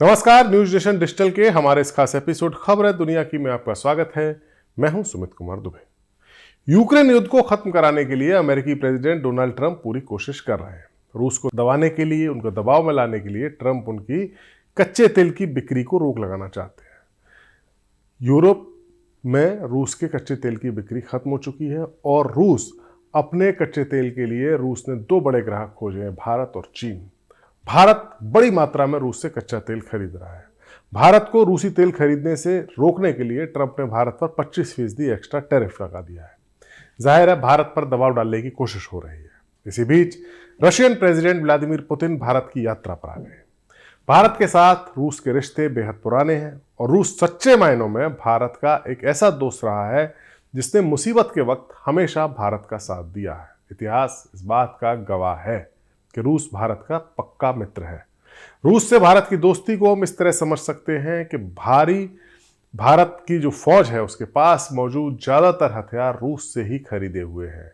नमस्कार, news nation digital के हमारे इस खास एपिसोड खबर दुनिया की में आपका स्वागत है। मैं हूं सुमित कुमार दुबे। यूक्रेन युद्ध को खत्म कराने के लिए अमेरिकी प्रेसिडेंट डोनाल्ड ट्रंप पूरी कोशिश कर रहे हैं। रूस को दबाने के लिए, उनको दबाव में लाने के लिए ट्रंप उनकी कच्चे तेल की बिक्री को रोक लगाना चाहते हैं। यूरोप में रूस के कच्चे तेल की बिक्री खत्म हो चुकी है और रूस अपने कच्चे तेल के लिए रूस ने दो बड़े ग्राहक खोजे हैं, भारत और चीन। भारत बड़ी मात्रा में रूस से कच्चा तेल खरीद रहा है। भारत को रूसी तेल खरीदने से रोकने के लिए ट्रंप ने भारत पर 25% एक्स्ट्रा टैरिफ लगा दिया है। जाहिर है भारत पर दबाव डालने की कोशिश हो रही है। इसी बीच Russian president Vladimir Putin Bharat की यात्रा पर आ गए। भारत के साथ रूस के रिश्ते बेहद पुराने हैं और रूस सच्चे मायनों में भारत का एक ऐसा दोस्त रहा है जिसने मुसीबत के वक्त हमेशा भारत का साथ दिया है। इतिहास इस बात का गवाह है कि रूस भारत का पक्का मित्र है। रूस से भारत की दोस्ती को हम इस तरह समझ सकते हैं कि भारत की जो फौज है उसके पास मौजूद ज्यादातर हथियार रूस से ही खरीदे हुए हैं।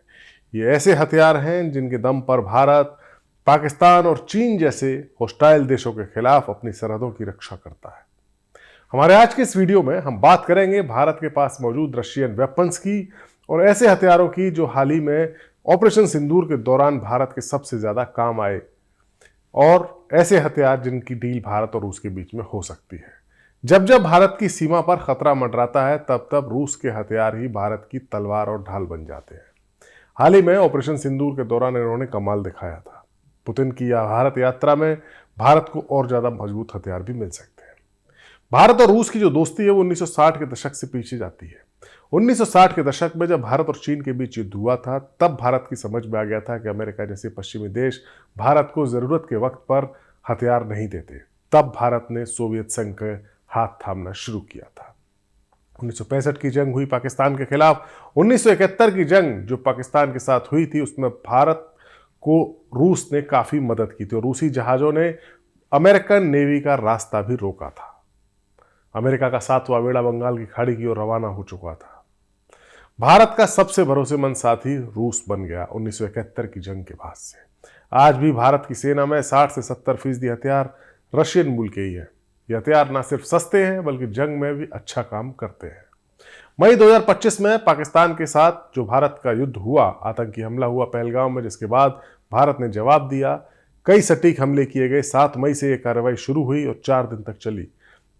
ये ऐसे हथियार हैं जिनके दम पर भारत पाकिस्तान और चीन जैसे होस्टाइल देशों के खिलाफ अपनी सरहदों की रक्षा करता है। हमारे आज के इस वीडियो में हम बात करेंगे भारत के पास मौजूद रशियन वेपन्स की और ऐसे हथियारों की जो हाल ही में ऑपरेशन सिंदूर के दौरान भारत के सबसे ज्यादा काम आए, और ऐसे हथियार जिनकी डील भारत और रूस के बीच में हो सकती है। जब जब भारत की सीमा पर खतरा मंडराता है तब तब रूस के हथियार ही भारत की तलवार और ढाल बन जाते हैं। हाल ही में ऑपरेशन सिंदूर के दौरान इन्होंने कमाल दिखाया था। पुतिन की भारत यात्रा में भारत को और ज्यादा मजबूत हथियार भी मिल सकते हैं। भारत और रूस की जो दोस्ती है वो 1960 के दशक से पीछे जाती है। 1960 के दशक में जब भारत और चीन के बीच युद्ध हुआ था तब भारत की समझ में आ गया था कि अमेरिका जैसे पश्चिमी देश भारत को जरूरत के वक्त पर हथियार नहीं देते। तब भारत ने सोवियत संघ के हाथ थामना शुरू किया था। 1965 की जंग हुई पाकिस्तान के खिलाफ। 1971 की जंग जो पाकिस्तान के साथ हुई थी उसमें भारत को रूस ने काफी मदद की थी और रूसी जहाजों ने अमेरिकन नेवी का रास्ता भी रोका था। अमेरिका का 7वां बेड़ा बंगाल की खाड़ी की ओर रवाना हो चुका था। भारत का सबसे भरोसेमंद साथी रूस बन गया 1971 की जंग के बाद से। आज भी भारत की सेना में 60 से 70% हथियार रशियन मूल के ही है। ये हथियार ना सिर्फ सस्ते हैं बल्कि जंग में भी अच्छा काम करते हैं। मई 2025 में पाकिस्तान के साथ जो भारत का युद्ध हुआ, आतंकी हमला हुआ पहलगाम में, जिसके बाद भारत ने जवाब दिया। कई सटीक हमले किए गए। 7 मई से यह कार्रवाई शुरू हुई और 4 दिन तक चली।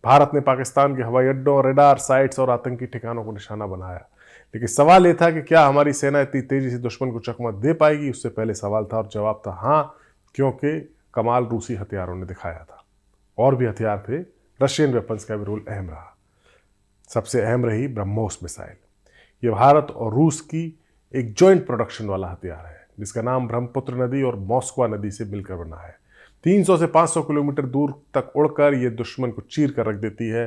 भारत ने पाकिस्तान के हवाई अड्डों, रेडार साइट्स और आतंकी ठिकानों को निशाना बनाया। लेकिन सवाल यह था कि क्या हमारी सेना इतनी तेजी से दुश्मन को चकमा दे पाएगी। उससे पहले सवाल था और जवाब था हाँ, क्योंकि कमाल रूसी हथियारों ने दिखाया था। और भी हथियार थे। रशियन वेपन्स का भी रोल अहम रहा। सबसे अहम रही ब्रह्मोस मिसाइल। यह भारत और रूस की एक जॉइंट प्रोडक्शन वाला हथियार है जिसका नाम ब्रह्मपुत्र नदी और मॉस्को नदी से मिलकर बना है। 300 से 500 किलोमीटर दूर तक उड़कर यह दुश्मन को चीर कर रख देती है।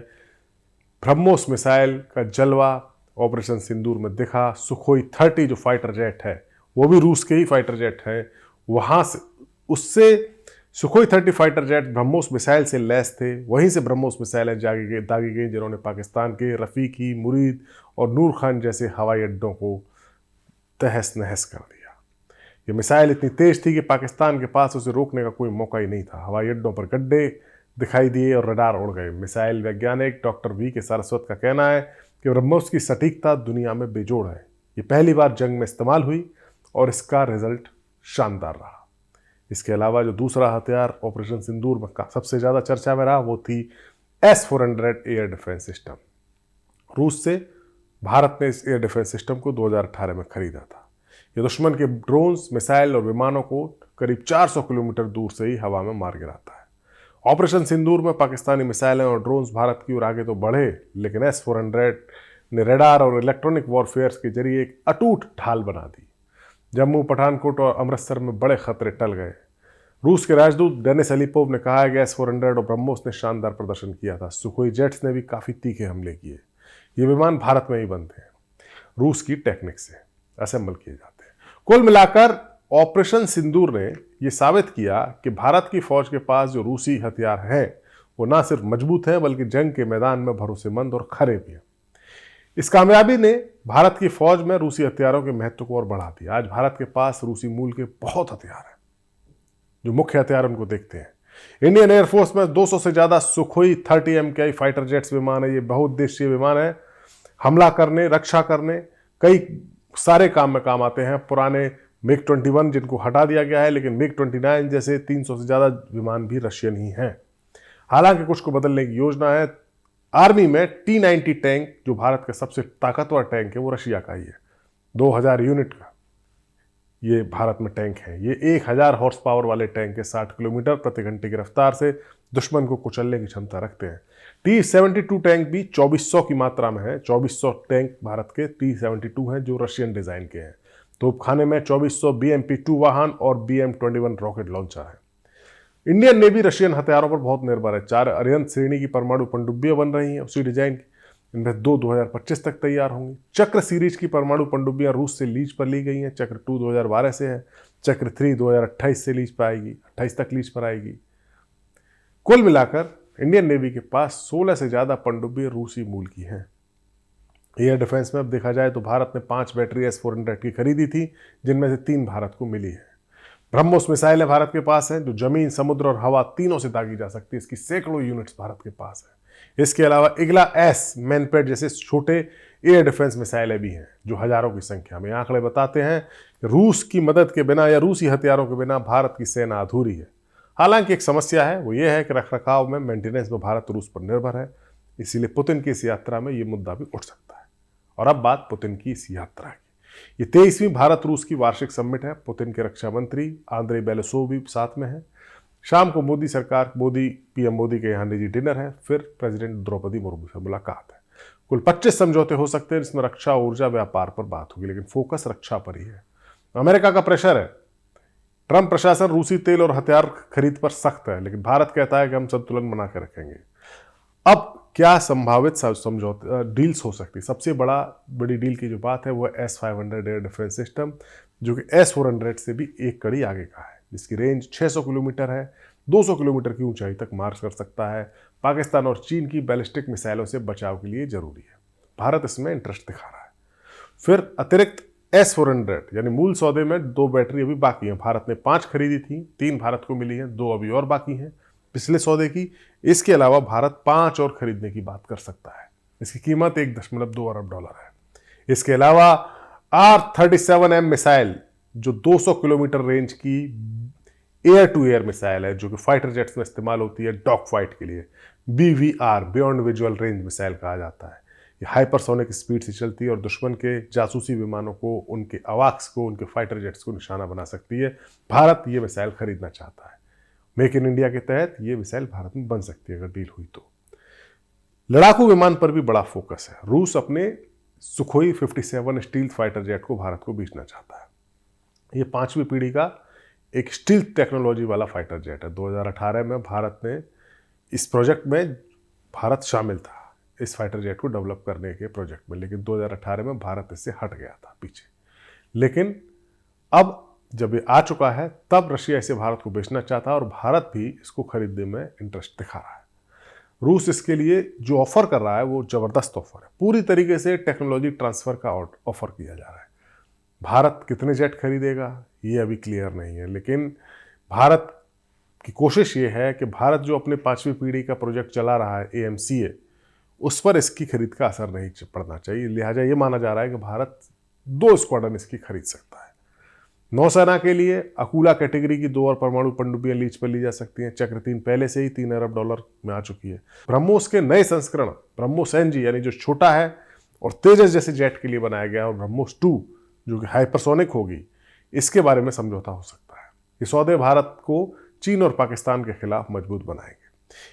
ब्रह्मोस मिसाइल का जलवा ऑपरेशन सिंदूर में दिखा। सुखोई 30 जो फाइटर जेट है वो भी रूस के ही फाइटर जेट है। वहां से उससे Sukhoi 30 fighter jet BrahMos missile से लैस थे। वहीं से ब्रह्मोस मिसाइलें दागी गई जिन्होंने पाकिस्तान के रफीकी, मुरीद और नूर खान जैसे हवाई अड्डों को तहस नहस कर दिया। ये मिसाइल इतनी तेज थी कि पाकिस्तान के पास उसे रोकने का कोई मौका ही नहीं था। हवाई अड्डों पर गड्ढे दिखाई दिए और रडार उड़ गए। मिसाइल वैज्ञानिक डॉक्टर वी के सारस्वत का कहना है कि ब्रह्मोस की सटीकता दुनिया में बेजोड़ है। ये पहली बार जंग में इस्तेमाल हुई और इसका रिजल्ट शानदार रहा। इसके अलावा जो दूसरा हथियार ऑपरेशन सिंदूर में सबसे ज्यादा चर्चा में रहा वो थी S-400 एयर डिफेंस सिस्टम। रूस से भारत ने इस एयर डिफेंस सिस्टम को 2018 में खरीदा था। यह दुश्मन के ड्रोन्स, मिसाइल और विमानों को करीब 400 किलोमीटर दूर से ही हवा में मार गिराता है। ऑपरेशन सिंदूर में पाकिस्तानी मिसाइलें और ड्रोन्स भारत की ओर आगे तो बढ़े, लेकिन S-400 ने रडार और इलेक्ट्रॉनिक वॉरफेयर के जरिए एक अटूट ढाल बना दी। जम्मू, पठानकोट और अमृतसर में बड़े खतरे टल गए। रूस के राजदूत डेनिस अलीपोव ने कहा है कि S-400 और ब्रह्मोस ने शानदार प्रदर्शन किया था। सुखोई जेट्स ने भी काफी तीखे हमले किए। ये विमान भारत में ही बनते हैं, रूस की टेक्निक से असेंबल किए जाते हैं। कुल मिलाकर ऑपरेशन सिंदूर ने यह साबित किया कि भारत की फौज के पास जो रूसी हथियार हैं वो ना सिर्फ मजबूत हैं बल्कि जंग के मैदान में भरोसेमंद और खरे भी हैं। इस कामयाबी ने भारत की फौज में रूसी हथियारों के महत्व को और बढ़ा दिया। आज भारत के पास रूसी मूल के बहुत हथियार हैं। जो मुख्य हथियार उनको देखते हैं, इंडियन एयरफोर्स में 200 से ज्यादा सुखोई 30 MKI फाइटर जेट्स विमान है। ये बहुउद्देशीय विमान है, हमला करने, रक्षा करने, कई सारे काम में काम आते हैं। पुराने मिग 21 जिनको हटा दिया गया है, लेकिन मिग 29 जैसे 300 से ज्यादा विमान भी रशियन ही हैं। हालांकि कुछ को बदलने की योजना है। आर्मी में T-90 टैंक, जो भारत का सबसे ताकतवर टैंक है, वो रशिया का ही है। 2000 यूनिट का ये भारत में टैंक है। ये 1000 हॉर्स पावर वाले टैंक है। 60 किलोमीटर प्रति घंटे की रफ्तार से दुश्मन को कुचलने की क्षमता रखते हैं। T-72 टैंक भी 2400 की मात्रा में है। 2400 टैंक भारत के T-72 हैं, जो रशियन डिजाइन के हैं। तोपखाने में 2400 BMP-2 वाहन और BM-21 रॉकेट लॉन्चर है। इंडियन नेवी रशियन हथियारों पर बहुत निर्भर है। 4 अरिहंत श्रेणी की परमाणु पनडुब्बियां बन रही हैं उसी डिजाइन की। इनमें 2025 तक तैयार होंगी। चक्र सीरीज की परमाणु पनडुब्बियां रूस से लीज पर ली गई हैं। चक्र 2 2012 से है। चक्र 3 2028 से लीज पर आएगी, 28 तक लीज पर आएगी। कुल मिलाकर इंडियन नेवी के पास 16 से ज्यादा पनडुब्बियां रूसी मूल की हैं। एयर डिफेंस में अब देखा जाए तो भारत ने 5 बैटरी S-400 की खरीदी थी, जिनमें से 3 भारत को मिली है। ब्रह्मोस मिसाइल है भारत के पास है, जो जमीन, समुद्र और हवा तीनों से दागी जा सकती है। इसकी सैकड़ों यूनिट्स भारत के पास है। इसके अलावा इगला S मैनपेट जैसे छोटे एयर डिफेंस मिसाइलें भी हैं, जो हजारों की संख्या में। आंकड़े बताते हैं कि रूस की मदद के बिना या रूसी हथियारों के बिना भारत की सेना अधूरी है। हालांकि एक समस्या है, वो ये है कि रखरखाव में, मेंटेनेंस में भारत रूस पर निर्भर है। इसीलिए पुतिन की इस यात्रा में ये मुद्दा भी उठ सकता है। और अब बात पुतिन की इस यात्रा की। ये 23वीं भारत रूस की वार्षिक समिट है। पुतिन के रक्षा मंत्री आंद्रे बेलोसोव भी साथ में है। शाम को पीएम मोदी के यहाँ निजी डिनर है। फिर प्रेसिडेंट द्रौपदी मुर्मू से मुलाकात है। कुल 25 समझौते हो सकते हैं, जिसमें रक्षा, ऊर्जा, व्यापार पर बात होगी, लेकिन फोकस रक्षा पर ही है। अमेरिका का प्रेशर है। ट्रंप प्रशासन रूसी तेल और हथियार खरीद पर सख्त है, लेकिन भारत कहता है कि हम संतुलन बना के रखेंगे। अब क्या संभावित समझौते डील्स हो सकती है? सबसे बड़ी डील की जो बात है वो S-500 एयर डिफेंस सिस्टम, जो कि S-400 से भी एक कड़ी आगे का है, जिसकी रेंज 600 किलोमीटर है, 200 किलोमीटर की ऊंचाई तक मार कर सकता है। पाकिस्तान और चीन की बैलिस्टिक मिसाइलों से बचाव के लिए जरूरी है। भारत इसमें इंटरेस्ट दिखा रहा है। फिर अतिरिक्त S-400 यानी मूल सौदे में 2 बैटरी अभी बाकी हैं। भारत ने 5 खरीदी थी, 3 भारत को मिली हैं, 2 अभी और बाकी हैं पिछले सौदे की। इसके अलावा भारत 5 और खरीदने की बात कर सकता है। इसकी कीमत $1.2 अरब है। इसके अलावा R-37M मिसाइल, जो 200 किलोमीटर रेंज की एयर टू एयर मिसाइल है, जो कि फाइटर जेट्स में इस्तेमाल होती है डॉग फाइट के लिए। BVR beyond visual range missile कहा जाता है। ये हाइपरसोनिक स्पीड से चलती है और दुश्मन के जासूसी विमानों को, उनके अवाक्स को, उनके फाइटर जेट्स को निशाना बना सकती है। भारत ये मिसाइल खरीदना चाहता है। मेक इन इंडिया के तहत ये मिसाइल भारत में बन सकती है अगर डील हुई तो। लड़ाकू विमान पर भी बड़ा फोकस है। रूस अपने सुखोई 57 स्टील फाइटर जेट को भारत को बेचना चाहता है। ये 5वीं पीढ़ी का एक स्टील टेक्नोलॉजी वाला फाइटर जेट है। 2018 में भारत ने इस प्रोजेक्ट में भारत शामिल था, इस फाइटर जेट को डेवलप करने के प्रोजेक्ट में, लेकिन 2018 में भारत इससे हट गया था पीछे। लेकिन अब जब ये आ चुका है, तब रशिया इसे भारत को बेचना चाहता है और भारत भी इसको खरीदने में इंटरेस्ट दिखा रहा है। रूस इसके लिए जो ऑफर कर रहा है वो जबरदस्त ऑफर है। पूरी तरीके से टेक्नोलॉजी ट्रांसफर का ऑफर किया जा रहा है। भारत कितने जेट खरीदेगा ये अभी क्लियर नहीं है, लेकिन भारत की कोशिश ये है कि भारत जो अपने 5वीं पीढ़ी का प्रोजेक्ट चला रहा है AMCA, उस पर इसकी खरीद का असर नहीं पड़ना चाहिए। लिहाजा ये माना जा रहा है कि भारत 2 स्क्वाड्रन इसकी खरीद सकता है। नौसेना के लिए अकूला कैटेगरी की 2 और परमाणु पनडुब्बियां लीज पर ली जा सकती हैं। चक्र 3 पहले से ही $3 अरब में आ चुकी है। ब्रह्मोस के नए संस्करण ब्रह्मोस NG यानी जो छोटा है और तेजस जैसे जेट के लिए बनाया गया, और ब्रह्मोस 2 जो कि हाइपरसोनिक होगी, इसके बारे में समझौता हो सकता है। ये सौदे भारत को चीन और पाकिस्तान के खिलाफ मजबूत बनाएंगे।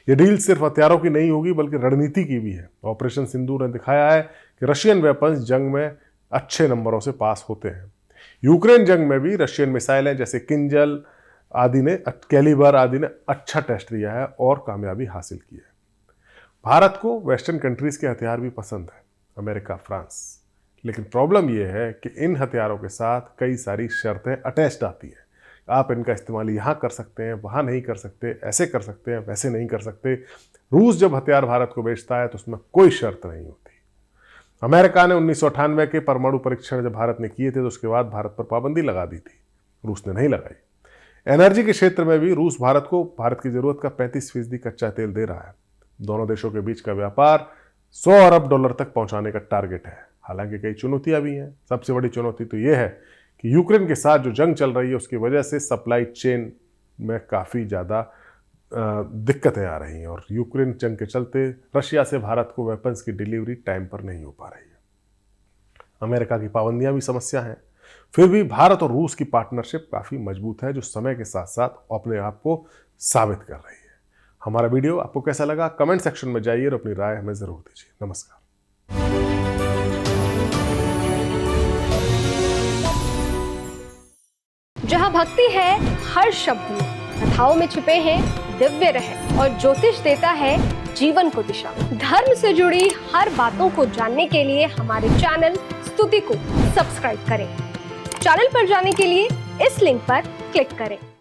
ये डील सिर्फ हथियारों की नहीं होगी बल्कि रणनीति की भी है। ऑपरेशन सिंदूर ने दिखाया है कि रशियन वेपन्स जंग में अच्छे नंबरों से पास होते हैं। यूक्रेन जंग में भी रशियन मिसाइलें जैसे किंजल आदि ने, कैलिबर आदि ने अच्छा टेस्ट दिया है और कामयाबी हासिल की है। भारत को वेस्टर्न कंट्रीज के हथियार भी पसंद है, अमेरिका, फ्रांस, लेकिन प्रॉब्लम यह है कि इन हथियारों के साथ कई सारी शर्तें अटैच्ड आती हैं। आप इनका इस्तेमाल यहाँ कर सकते हैं, वहाँ नहीं कर सकते, ऐसे कर सकते हैं, वैसे नहीं कर सकते। रूस जब हथियार भारत को बेचता है तो उसमें कोई शर्त नहीं होती। अमेरिका ने 1998 के परमाणु परीक्षण जब भारत ने किए थे तो उसके बाद भारत पर पाबंदी लगा दी थी, रूस ने नहीं लगाई। एनर्जी के क्षेत्र में भी रूस भारत की जरूरत का 35% कच्चा तेल दे रहा है। दोनों देशों के बीच का व्यापार 100 अरब डॉलर तक पहुंचाने का टारगेट है। हालांकि कई चुनौतियां भी हैं। सबसे बड़ी चुनौती तो यह है कि यूक्रेन के साथ जो जंग चल रही है उसकी वजह से सप्लाई चेन में काफ़ी ज़्यादा दिक्कतें आ रही हैं और यूक्रेन जंग के चलते रशिया से भारत को वेपन्स की डिलीवरी टाइम पर नहीं हो पा रही है। अमेरिका की पाबंदियां भी समस्या हैं। फिर भी भारत और रूस की पार्टनरशिप काफ़ी मजबूत है, जो समय के साथ साथ अपने आप को साबित कर रही है। हमारा वीडियो आपको कैसा लगा कमेंट सेक्शन में जाइए और अपनी राय हमें ज़रूर दीजिए। नमस्कार। जहाँ भक्ति है हर शब्द में, कथाओं में छुपे हैं दिव्य रहस्य और ज्योतिष देता है जीवन को दिशा। धर्म से जुड़ी हर बातों को जानने के लिए हमारे चैनल स्तुति को सब्सक्राइब करें। चैनल पर जाने के लिए इस लिंक पर क्लिक करें।